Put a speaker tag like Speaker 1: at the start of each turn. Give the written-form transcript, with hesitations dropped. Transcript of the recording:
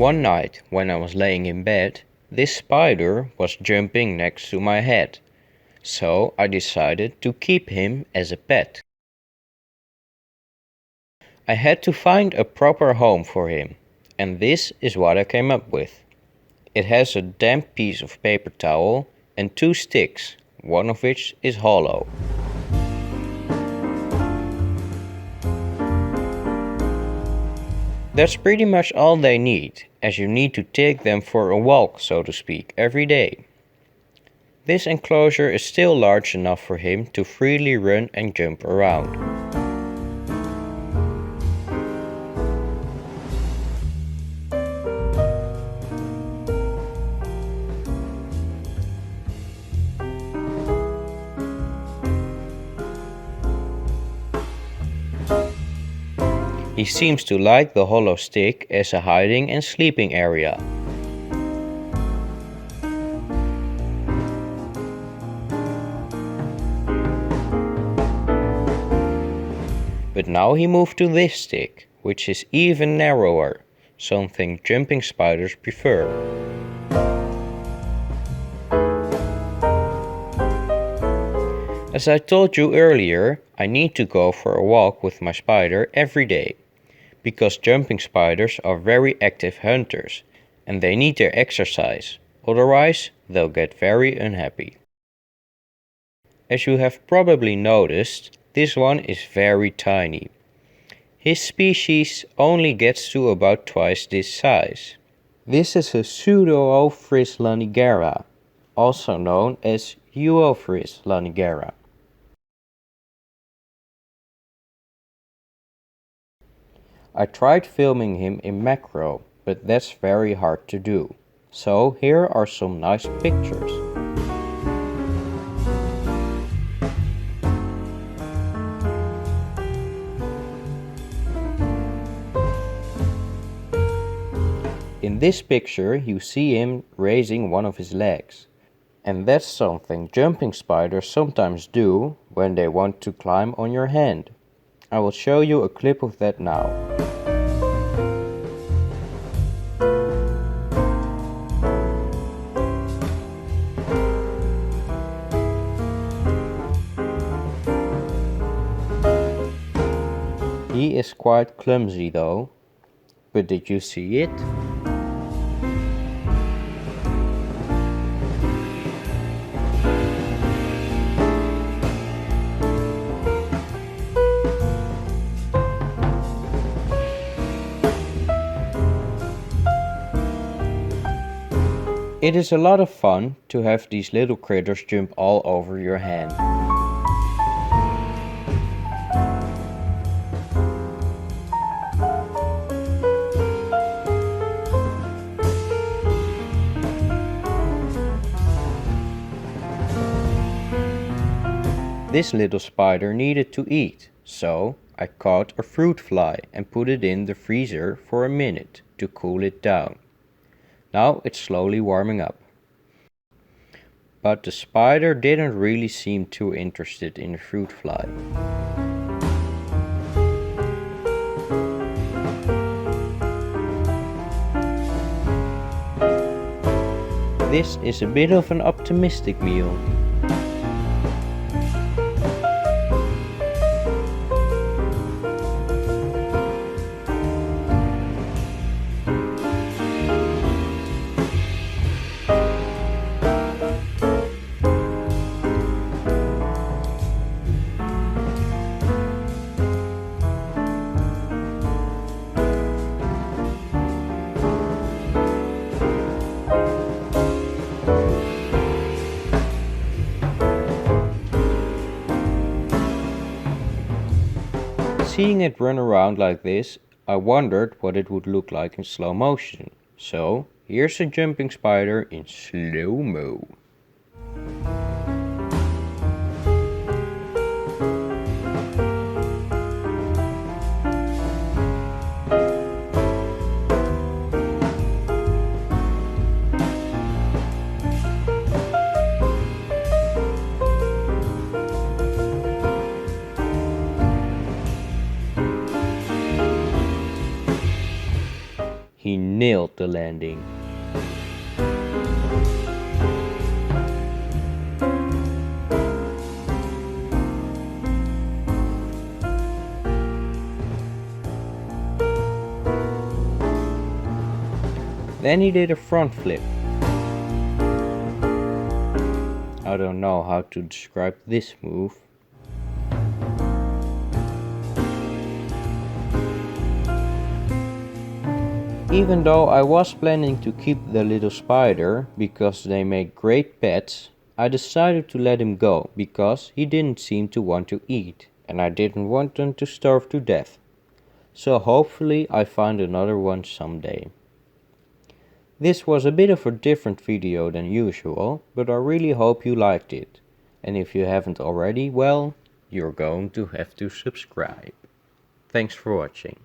Speaker 1: One night, when I was laying in bed, this spider was jumping next to my head, so I decided to keep him as a pet. I had to find a proper home for him, and this is what I came up with. It has a damp piece of paper towel and 2 sticks, one of which is hollow. That's pretty much all they need, as you need to take them for a walk, so to speak, every day. This enclosure is still large enough for him to freely run and jump around. He seems to like the hollow stick as a hiding and sleeping area. But now he moved to this stick, which is even narrower, something jumping spiders prefer. As I told you earlier, I need to go for a walk with my spider every day, because jumping spiders are very active hunters and they need their exercise, otherwise they'll get very unhappy. As you have probably noticed, this one is very tiny. His species only gets to about twice this size. This is a Pseudeuophrys lanigera, also known as Euophrys lanigera. I tried filming him in macro, but that's very hard to do. So here are some nice pictures. In this picture you see him raising one of his legs. And that's something jumping spiders sometimes do when they want to climb on your hand. I will show you a clip of that now. He is quite clumsy though, but did you see it? It is a lot of fun to have these little critters jump all over your hand. This little spider needed to eat, so I caught a fruit fly and put it in the freezer for a minute to cool it down. Now it's slowly warming up. But the spider didn't really seem too interested in the fruit fly. This is a bit of an optimistic meal. Seeing it run around like this, I wondered what it would look like in slow motion. So, here's a jumping spider in slow-mo. He nailed the landing. Then he did a front flip. I don't know how to describe this move. Even though I was planning to keep the little spider because they make great pets, I decided to let him go because he didn't seem to want to eat and I didn't want them to starve to death. So hopefully I find another one someday. This was a bit of a different video than usual, but I really hope you liked it. And if you haven't already, well, you're going to have to subscribe. Thanks for watching.